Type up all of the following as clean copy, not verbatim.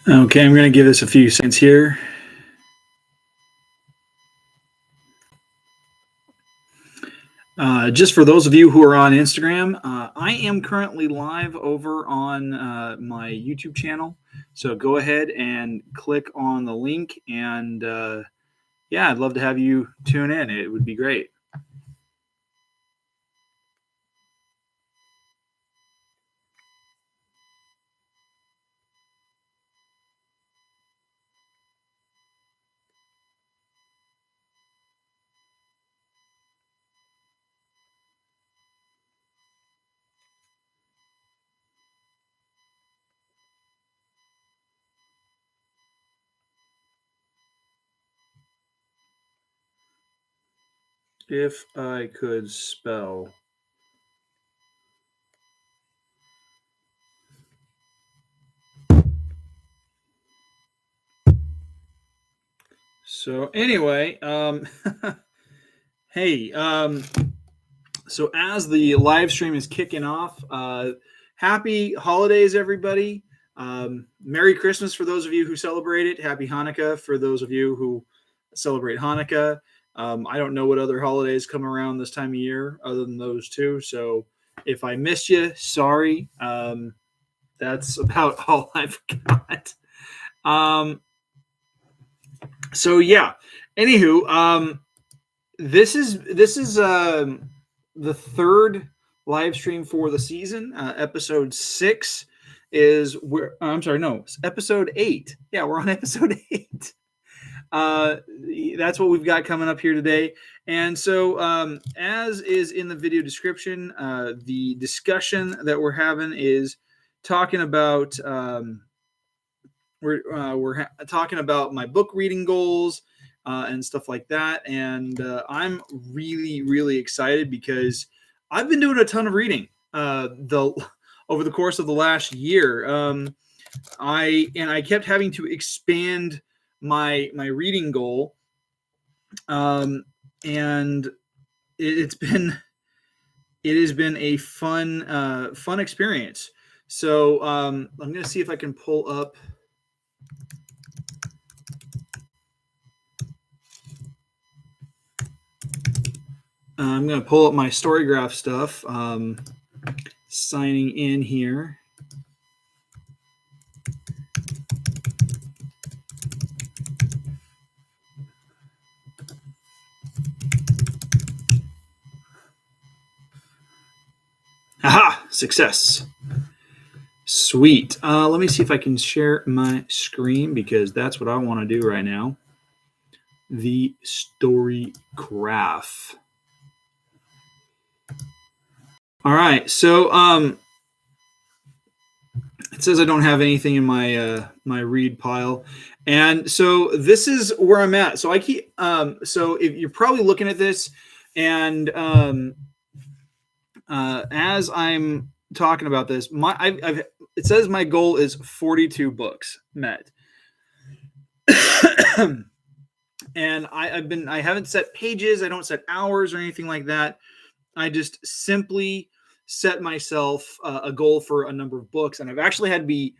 Okay, I'm going to give this a few seconds here. Just for those of you who are on Instagram, I am currently live over on my YouTube channel. So go ahead and click on the link, and yeah, I'd love to have you tune in. It would be great. If I could spell. So anyway, hey, so as the live stream is kicking off, happy holidays, everybody. Merry Christmas for those of you who celebrate it. Happy Hanukkah for those of you who celebrate Hanukkah. I don't know what other holidays come around this time of year other than those two. So if I missed you, sorry. That's about all I've got. So yeah. Anywho, this is the third live stream for the season. Episode 6 is where I'm sorry, no, episode 8. Yeah, we're on episode 8. That's what we've got coming up here today. And so, as is in the video description, the discussion that we're having is talking about we're talking about my book reading goals and stuff like that. And I'm really excited because I've been doing a ton of reading over the course of the last year. I kept having to expand my reading goal, and it has been a fun experience. So I'm going to see if I can pull up. I'm going to pull up my Storygraph stuff. Signing in here. Aha! Success. Sweet. Let me see if I can share my screen because that's what I want to do right now. The Storygraph. All right, so it says I don't have anything in my my read pile, and so this is where I'm at. So I keep so if you're probably looking at this, and as I'm talking about this, it says my goal is 42 books met, and I haven't set pages, I don't set hours or anything like that. I just simply set myself a goal for a number of books, and I've actually had to be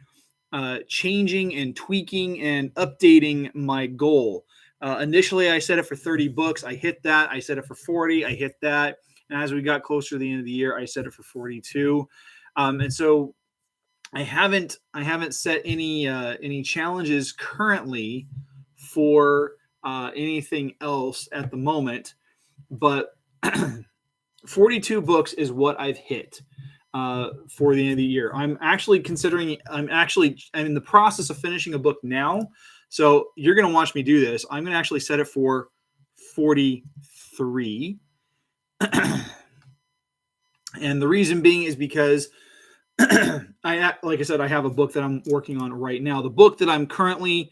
changing and tweaking and updating my goal. Initially, I set it for 30 books. I hit that. I set it for 40. I hit that. And as we got closer to the end of the year, I set it for 42. And so I haven't set any challenges currently for anything else at the moment, but 42 books is what I've hit for the end of the year. I'm in the process of finishing a book now. So you're going to watch me do this. I'm going to actually set it for 43. And the reason being is because like I said, I have a book that I'm working on right now. The book that I'm currently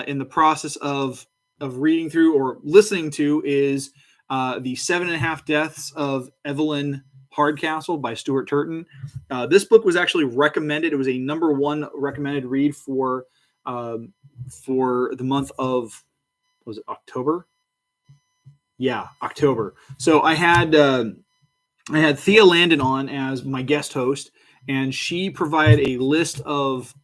in the process of reading through or listening to is The 7.5 Deaths of Evelyn Hardcastle by Stuart Turton. This book was actually recommended. It was a number 1 recommended read for the month of, was it October? Yeah, October. So I had Thea Landon on as my guest host, and she provided a list of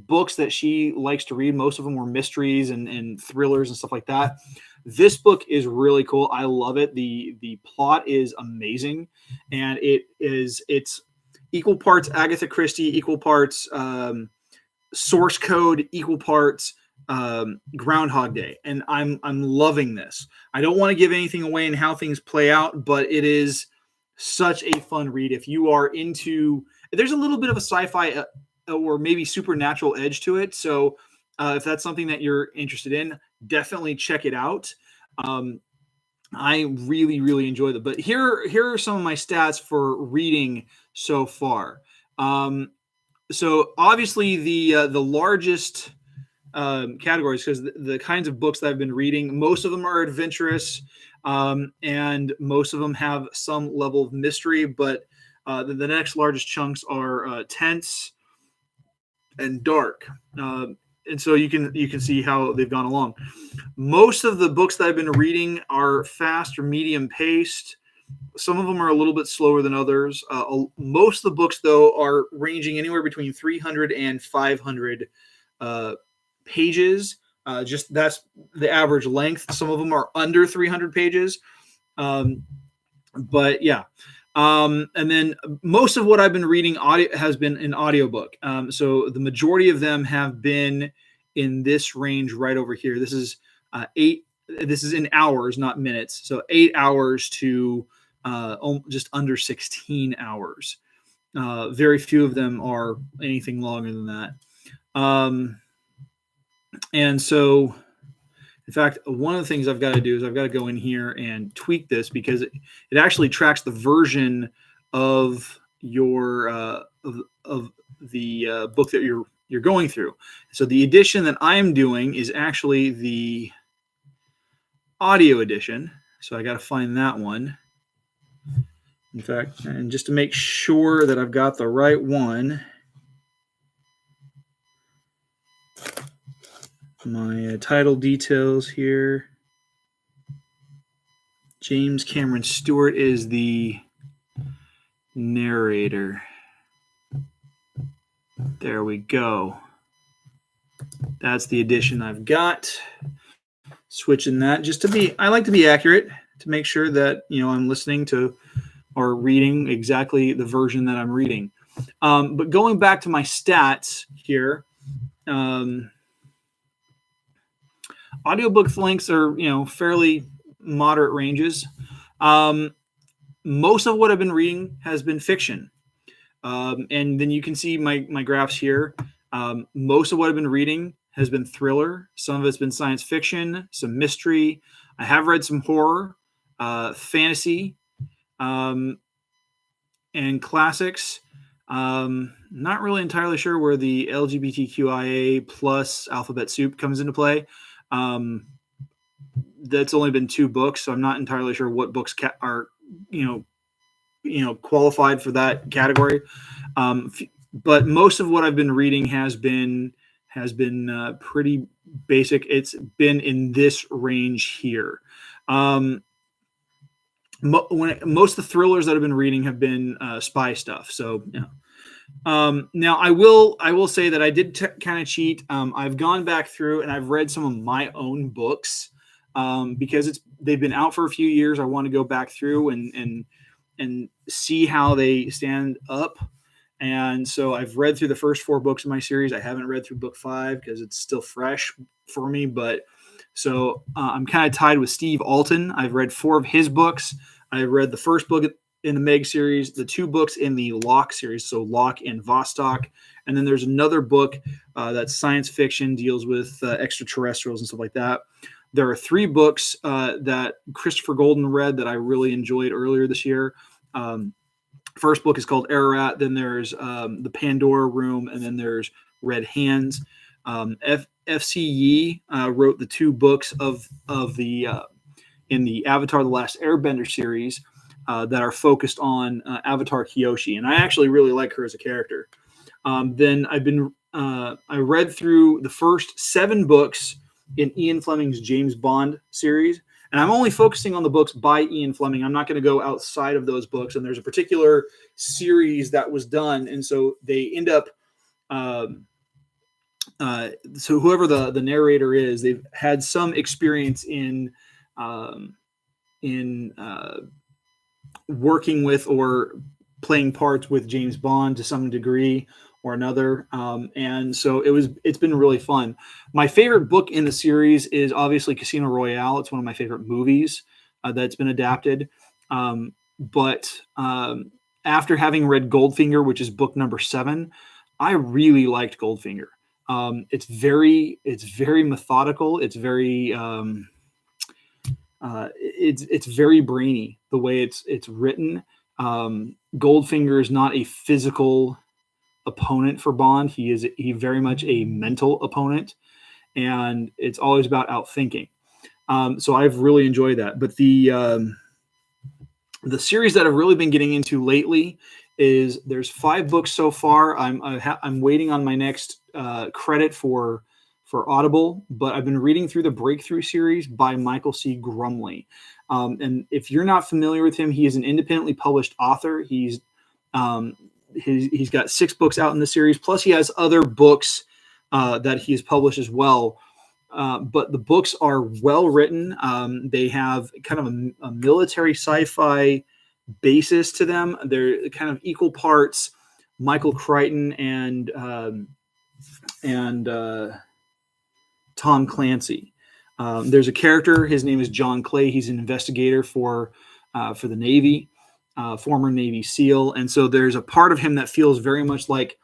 books that she likes to read. Most of them were mysteries and thrillers and stuff like that. This book is really cool. I love it. The plot is amazing, and it's equal parts Agatha Christie, equal parts source code, equal parts Groundhog Day, and I'm loving this. I don't want to give anything away and how things play out, but it is such a fun read. If you are into, there's a little bit of a sci-fi or maybe supernatural edge to it. So if that's something that you're interested in, definitely check it out. I really, really enjoyed it. But here are some of my stats for reading so far. So obviously the largest categories, because the kinds of books that I've been reading, most of them are adventurous, and most of them have some level of mystery. But the next largest chunks are tense and dark, and so you can see how they've gone along. Most of the books that I've been reading are fast or medium paced. Some of them are a little bit slower than others. Most of the books, though, are ranging anywhere between 300 and 500 pages. Just that's the average length. Some of them are under 300 pages. But yeah. And then most of what I've been reading has been an audiobook. So the majority of them have been in this range right over here. This is this is in hours, not minutes. So 8 hours to just under 16 hours. Very few of them are anything longer than that. And so, in fact, one of the things I've got to do is I've got to go in here and tweak this, because it actually tracks the version of your of the book that you're going through. So the edition that I'm doing is actually the audio edition. So I got to find that one. In fact, and just to make sure that I've got the right one, my title details here. James Cameron Stewart is the narrator. There we go. That's the edition I've got. Switching that just to be, I like to be accurate, to make sure that, I'm listening to or reading exactly the version that I'm reading. But going back to my stats here, audiobook lengths are, fairly moderate ranges. Most of what I've been reading has been fiction. And then you can see my graphs here. Most of what I've been reading has been thriller. Some of it's been science fiction, some mystery. I have read some horror, fantasy, and classics. Not really entirely sure where the LGBTQIA plus alphabet soup comes into play. That's only been 2 books, so I'm not entirely sure what books are, qualified for that category. But most of what I've been reading has been pretty basic. It's been in this range here. Most of the thrillers that I've been reading have been spy stuff. So yeah. Now I will say that I did kind of cheat. I've gone back through and I've read some of my own books because they've been out for a few years. I want to go back through and see how they stand up. And so I've read through the first 4 books of my series. I haven't read through book 5 because it's still fresh for me. But so I'm kind of tied with Steve Alton. I've read 4 of his books. I read the first book in the Meg series, the 2 books in the Locke series, so Locke and Vostok. And then there's another book that's science fiction, deals with extraterrestrials and stuff like that. There are 3 books that Christopher Golden read that I really enjoyed earlier this year. First book is called Ararat. Then there's the Pandora Room, and then there's Red Hands. F.C. Yee wrote the 2 books of the in the Avatar: The Last Airbender series that are focused on Avatar Kyoshi, and I actually really like her as a character. Then I read through the first 7 books in Ian Fleming's James Bond series. And I'm only focusing on the books by Ian Fleming. I'm not going to go outside of those books. And there's a particular series that was done, and so they end up. So whoever the narrator is, they've had some experience um, in working with or playing parts with James Bond to some degree or another. And so it's been really fun. My favorite book in the series is obviously Casino Royale. It's one of my favorite movies that's been adapted. But after having read Goldfinger, which is book number 7, I really liked Goldfinger. It's very methodical. It's very it's very brainy the way it's written. Goldfinger is not a physical opponent for Bond. He very much a mental opponent, and it's always about outthinking. So I've really enjoyed that. But the series that I've really been getting into lately is there's 5 books so far. I'm waiting on my next credit for Audible, but I've been reading through the Breakthrough series by Michael C. Grumley. And if you're not familiar with him, he is an independently published author. He's got 6 books out in the series, plus he has other books that he has published as well. But the books are well written. They have kind of a military sci-fi basis to them. They're kind of equal parts Michael Crichton and Tom Clancy. There's a character. His name is John Clay. He's an investigator for the Navy, former Navy SEAL. And so there's a part of him that feels very much like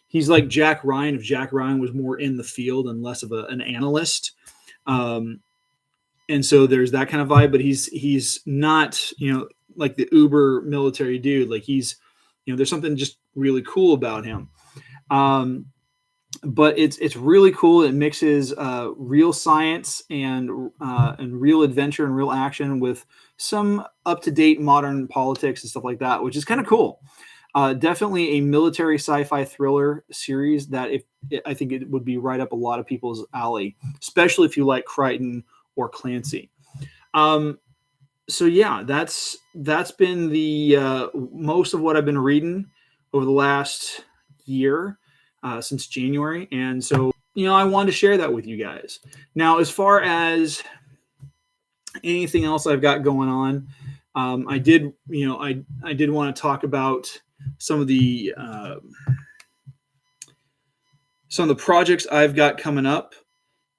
he's like Jack Ryan if Jack Ryan was more in the field and less of an analyst. And so there's that kind of vibe, but he's not, like the uber military dude. Like there's something just really cool about him. But it's really cool. It mixes real science and real adventure and real action with some up-to-date modern politics and stuff like that, which is kind of cool. Definitely a military sci-fi thriller series that I think it would be right up a lot of people's alley, especially if you like Crichton or Clancy. So yeah, that's been the most of what I've been reading over the last year. Since January. And so, I wanted to share that with you guys. Now, as far as anything else I've got going on, I did want to talk about some of the projects I've got coming up.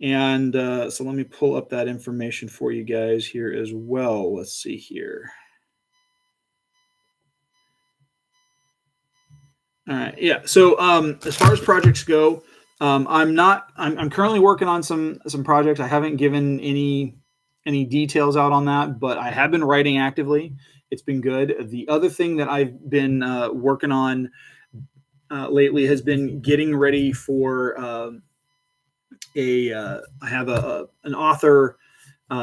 And so let me pull up that information for you guys here as well. Let's see here. All right. Yeah. So as far as projects go, I'm currently working on some projects. I haven't given any details out on that, but I have been writing actively. It's been good. The other thing that I've been working on lately has been getting ready for I have an author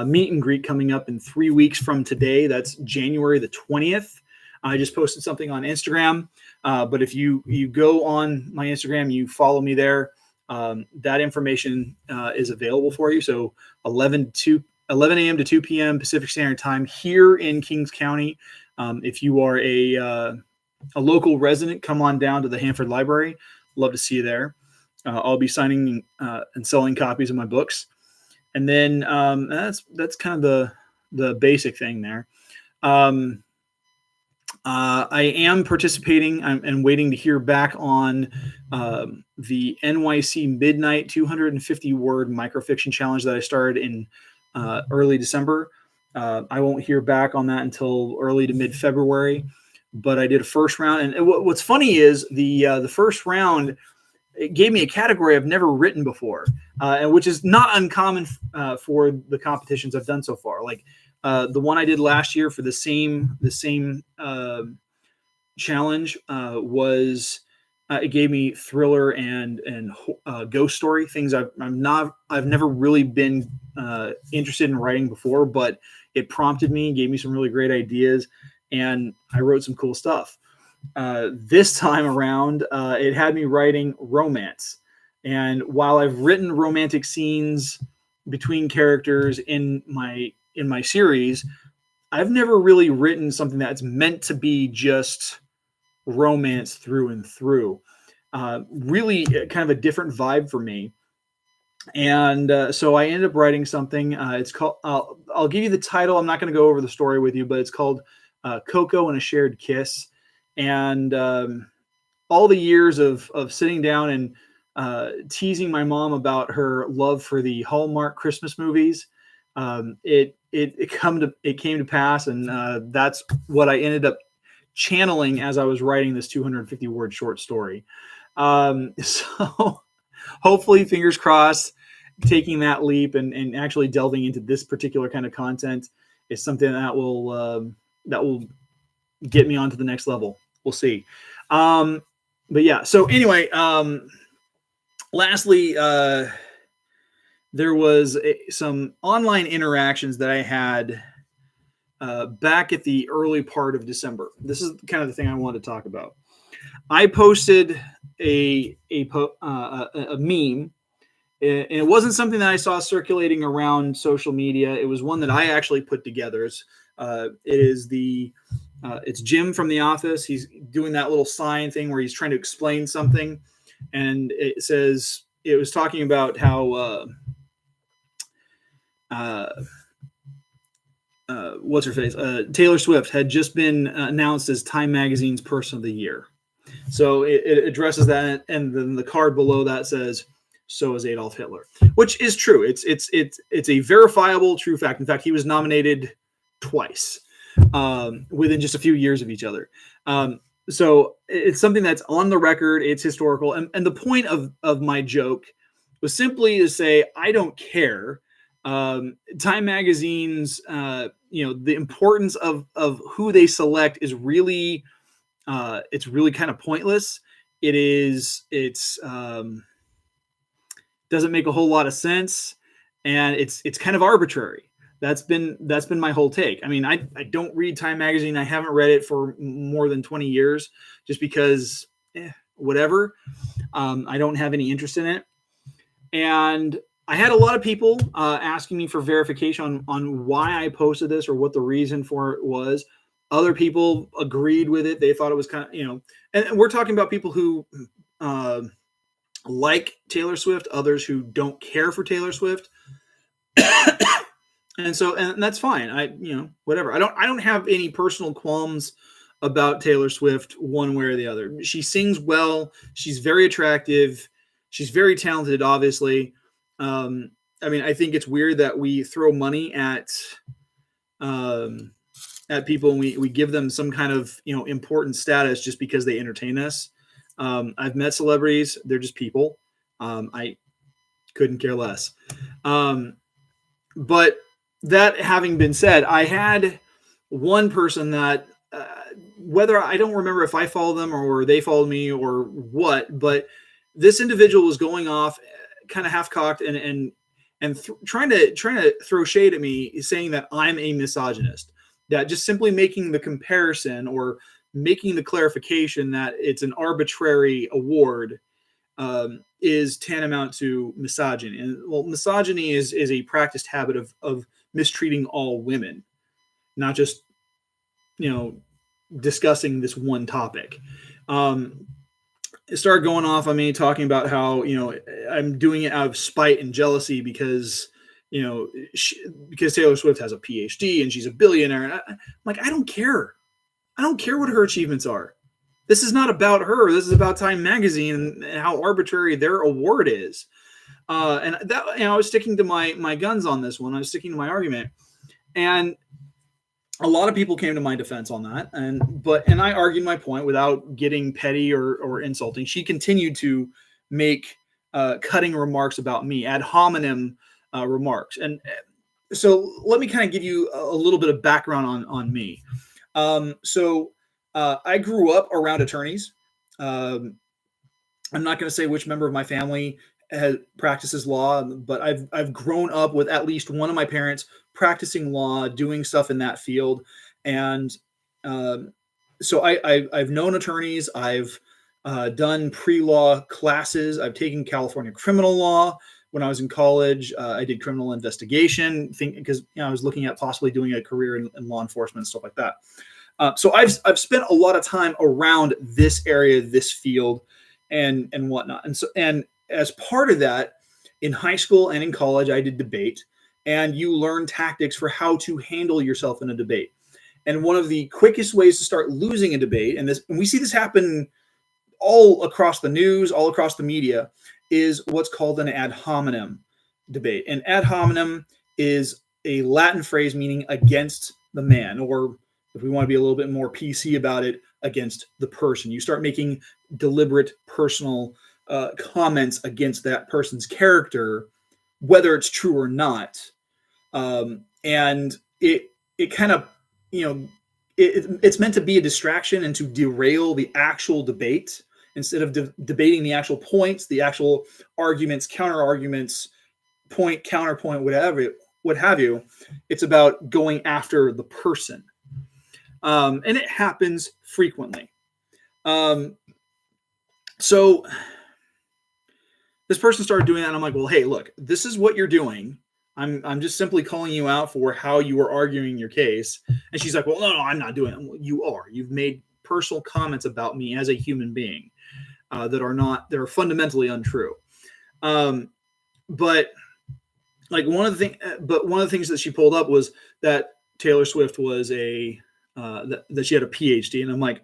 meet and greet coming up in 3 weeks from today. That's January the 20th. I just posted something on Instagram. But if you go on my Instagram, you follow me there, that information is available for you. So 11 a.m. to 2 p.m. Pacific Standard Time here in Kings County. If you are a local resident, come on down to the Hanford Library. Love to see you there. I'll be signing and selling copies of my books. And then that's kind of the basic thing there. I am participating and waiting to hear back on the NYC Midnight 250-word microfiction challenge that I started in early December. I won't hear back on that until early to mid-February, but I did a first round. And what's funny is the first round, it gave me a category I've never written before, and which is not uncommon for the competitions I've done so far. Like the one I did last year for the same challenge was it gave me thriller and ghost story, things I've never really been interested in writing before, but it prompted me, gave me some really great ideas, and I wrote some cool stuff. This time around, it had me writing romance. And while I've written romantic scenes between characters in my in my series, I've never really written something that's meant to be just romance through and through. Really kind of a different vibe for me. And so I ended up writing something. It's called, I'll give you the title. I'm not going to go over the story with you, but it's called Coco and a Shared Kiss. And all the years of sitting down and teasing my mom about her love for the Hallmark Christmas movies, it came to pass, and that's what I ended up channeling as I was writing this 250 word short story. So hopefully, fingers crossed, taking that leap and actually delving into this particular kind of content is something that will get me onto the next level. We'll see. But yeah, so anyway, lastly, there was some online interactions that I had back at the early part of December. This is kind of the thing I wanted to talk about. I posted a meme, and it wasn't something that I saw circulating around social media. It was one that I actually put together. It's Jim from The Office. He's doing that little sign thing where he's trying to explain something, and it was talking about how what's her face? Taylor Swift had just been announced as Time Magazine's Person of the Year. So it addresses that, and then the card below that says, "So is Adolf Hitler," which is true. It's a verifiable, true fact. In fact, he was nominated twice within just a few years of each other. So it's something that's on the record. It's historical, and the point of my joke was simply to say I don't care. Time Magazine's, the importance of who they select is really. It's really kind of pointless. It's doesn't make a whole lot of sense, and it's kind of arbitrary. That's been my whole take. I mean, I don't read Time Magazine. I haven't read it for more than 20 years, just because, whatever. I don't have any interest in it, and I had a lot of people asking me for verification on why I posted this or what the reason for it was. Other people agreed with it. They thought it was kind of, and we're talking about people who like Taylor Swift, others who don't care for Taylor Swift. And that's fine. Whatever. I don't have any personal qualms about Taylor Swift one way or the other. She sings well. She's very attractive. She's very talented, obviously. I think it's weird that we throw money at people and we give them some kind of important status just because they entertain us. I've met celebrities; they're just people. I couldn't care less. But that having been said, I had one person that whether I don't remember if I followed them or they followed me or what, but this individual was going off kind of half-cocked and trying to throw shade at me, saying that I'm a misogynist. That just simply making the comparison or making the clarification that it's an arbitrary award is tantamount to misogyny. And misogyny is a practiced habit of mistreating all women, not just discussing this one topic. It started going off on me, talking about how I'm doing it out of spite and jealousy because because Taylor Swift has a PhD and she's a billionaire. And I'm like, I don't care. I don't care what her achievements are. This is not about her. This is about Time Magazine and how arbitrary their award is. And that I was sticking to my guns on this one. I was sticking to my argument, and a lot of people came to my defense on that. And I argued my point without getting petty or insulting. She continued to make cutting remarks about me, ad hominem remarks. And so let me kind of give you a little bit of background on me. I grew up around attorneys. I'm not going to say which member of my family practices law, but I've grown up with at least one of my parents practicing law, doing stuff in that field. And so I've known attorneys. I've done pre-law classes. I've taken California criminal law. When I was in college, I did criminal investigation, because I was looking at possibly doing a career in law enforcement and stuff like that. So I've spent a lot of time around this area, this field, and whatnot. And as part of that, in high school and in college, I did debate, and you learn tactics for how to handle yourself in a debate. And one of the quickest ways to start losing a debate, and we see this happen all across the news, all across the media, is what's called an ad hominem debate. An ad hominem is a Latin phrase meaning against the man, or if we want to be a little bit more PC about it, against the person. You start making deliberate personal comments against that person's character, whether it's true or not. And it kind of, it's meant to be a distraction and to derail the actual debate instead of debating the actual points, the actual arguments, counter arguments, point, counterpoint, what have you. It's about going after the person. And it happens frequently. So this person started doing that, and I'm like, well, hey, look, this is what you're doing. I'm just simply calling you out for how you are arguing your case. And she's like, well, no, I'm not doing it. Well, you are. You've made personal comments about me as a human being that are fundamentally untrue. But one of the things that she pulled up was that Taylor Swift was that she had a PhD. And I'm like,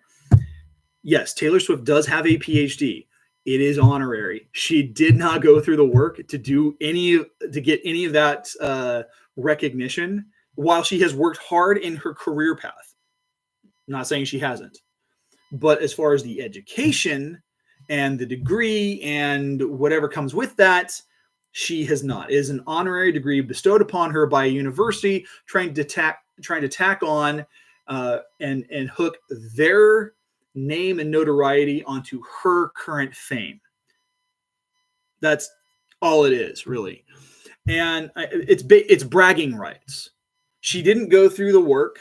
yes, Taylor Swift does have a PhD. It is honorary. She did not go through the work to get any of that recognition, while she has worked hard in her career path. I'm not saying she hasn't, but as far as the education and the degree and whatever comes with that, she has not. It is an honorary degree bestowed upon her by a university trying to tack on and hook their name and notoriety onto her current fame. That's all it is, really. And it's bragging rights. She didn't go through the work.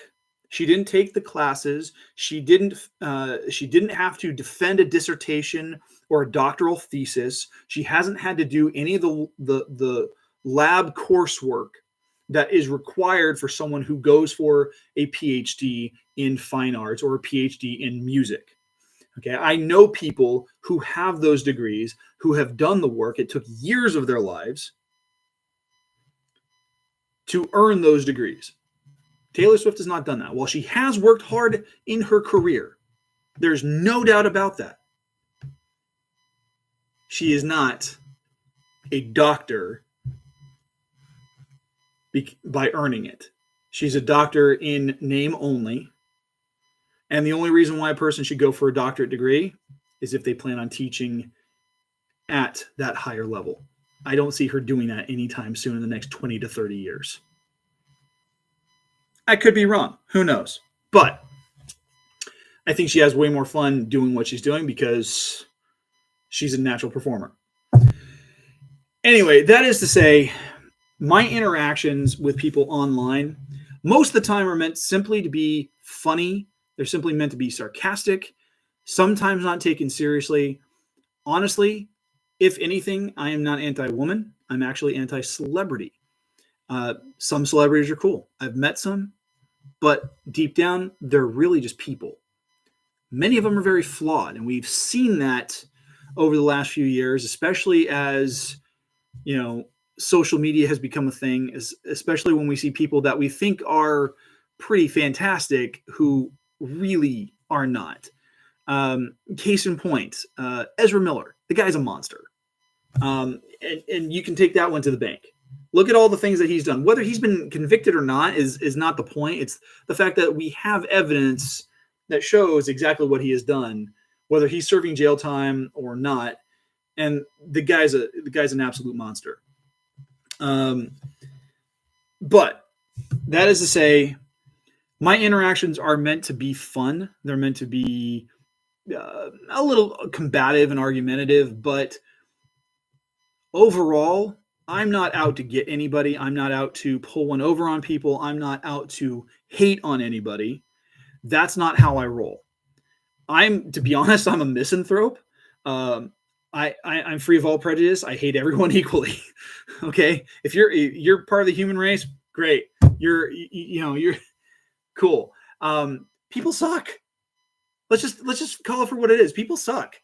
She didn't take the classes. She didn't have to defend a dissertation or a doctoral thesis. She hasn't had to do any of the lab coursework that is required for someone who goes for a PhD in fine arts or a PhD in music. Okay, I know people who have those degrees, who have done the work. It took years of their lives to earn those degrees. Taylor Swift has not done that. While she has worked hard in her career, there's no doubt about that. She is not a doctor by earning it. She's a doctor in name only. And the only reason why a person should go for a doctorate degree is if they plan on teaching at that higher level. I don't see her doing that anytime soon in the next 20 to 30 years. I could be wrong. Who knows? But I think she has way more fun doing what she's doing because she's a natural performer. Anyway, that is to say, my interactions with people online, most of the time are meant simply to be funny. They're simply meant to be sarcastic, sometimes not taken seriously. Honestly, if anything, I am not anti-woman. I'm actually anti-celebrity. Some celebrities are cool. I've met some, but deep down, they're really just people. Many of them are very flawed, and we've seen that over the last few years, especially as, social media has become a thing, especially when we see people that we think are pretty fantastic who really are not. Case in point, Ezra Miller. The guy's a monster. And you can take that one to the bank. Look at all the things that he's done. Whether he's been convicted or not is not the point. It's the fact that we have evidence that shows exactly what he has done, whether he's serving jail time or not. And the guy's an absolute monster. But that is to say, my interactions are meant to be fun. They're meant to be a little combative and argumentative, but overall, I'm not out to get anybody. I'm not out to pull one over on people. I'm not out to hate on anybody. That's not how I roll. To be honest, I'm a misanthrope. I'm free of all prejudice. I hate everyone equally. Okay, if you're part of the human race, great. You're cool. People suck. Let's just call it for what it is. People suck.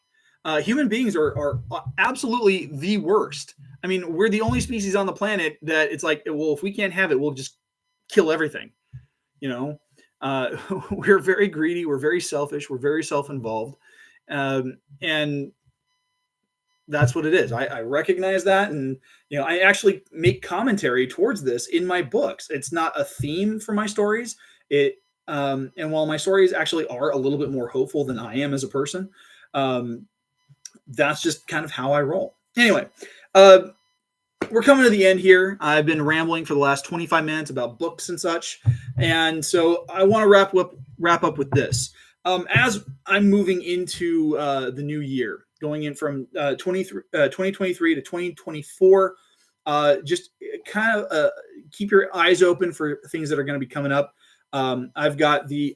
Human beings are absolutely the worst. I mean, we're the only species on the planet that it's like, well, if we can't have it, we'll just kill everything. You know, we're very greedy. We're very selfish. We're very self-involved, and that's what it is. I recognize that, and I actually make commentary towards this in my books. It's not a theme for my stories. And while my stories actually are a little bit more hopeful than I am as a person, that's just kind of how I roll. Anyway, we're coming to the end here. I've been rambling for the last 25 minutes about books and such, and so I want to wrap up with this. As I'm moving into the new year, going in from 2023 to 2024, just kind of keep your eyes open for things that are going to be coming up. I've got the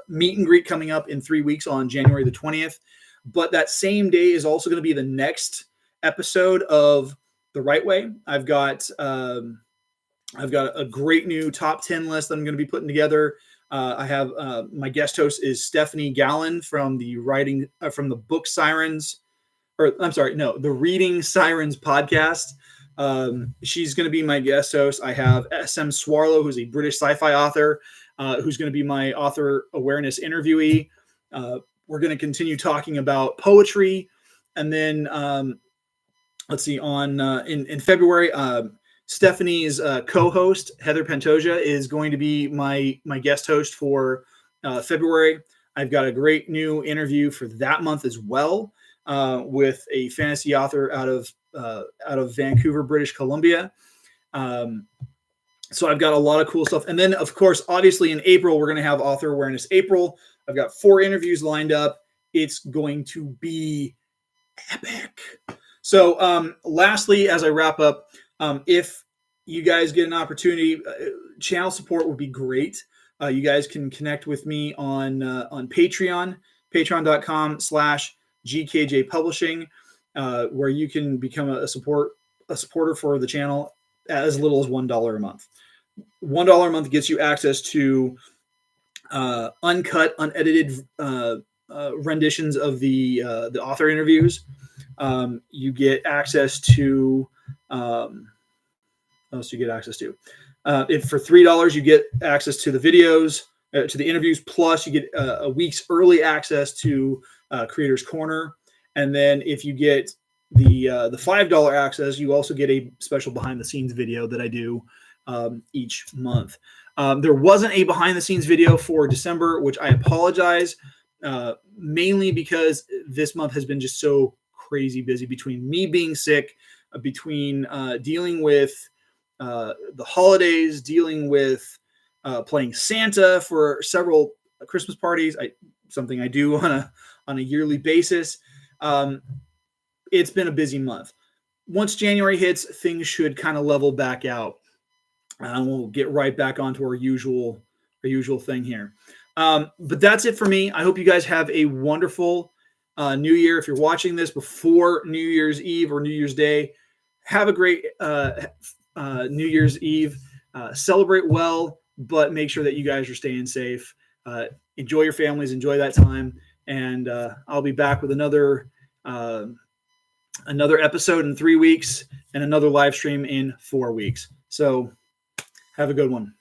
meet and greet coming up in 3 weeks on January the 20th. But that same day is also going to be the next episode of The Right Way. I've got a great new top 10 list that I'm going to be putting together. I have my guest host is Stephanie Gallen from the Book Sirens, or I'm sorry, no, the Reading Sirens podcast. She's going to be my guest host. I have SM Swarlow, who's a British sci-fi author, who's going to be my author awareness interviewee. We're going to continue talking about poetry, and then let's see, in February, Stephanie's co-host Heather Pantoja is going to be my guest host for February. I've got a great new interview for that month as well, with a fantasy author out of Vancouver, British Columbia. So I've got a lot of cool stuff. And then, of course, obviously in April, we're going to have Author Awareness April. I've got 4 interviews lined up. It's going to be epic. So lastly, as I wrap up, if you guys get an opportunity, channel support would be great. You guys can connect with me on Patreon, patreon.com/GKJ Publishing, where you can become a supporter for the channel as little as $1 a month. $1 a month gets you access to uncut, unedited renditions of the author interviews. You get access to what else do you get access to? If for $3 you get access to the videos, to the interviews, plus you get a week's early access to Creators Corner. And then if you get the $5 access, you also get a special behind the scenes video that I do each month. There wasn't a behind the scenes video for December, which I apologize, mainly because this month has been just so crazy busy between me being sick, between dealing with the holidays, dealing with playing Santa for several Christmas parties, something I do on a yearly basis. It's been a busy month. Once January hits, things should kind of level back out. We'll get right back onto our usual thing here. But that's it for me. I hope you guys have a wonderful New Year. If you're watching this before New Year's Eve or New Year's Day, have a great New Year's Eve. Celebrate well, but make sure that you guys are staying safe. Enjoy your families. Enjoy that time. And I'll be back with another episode in 3 weeks and another live stream in 4 weeks. So have a good one.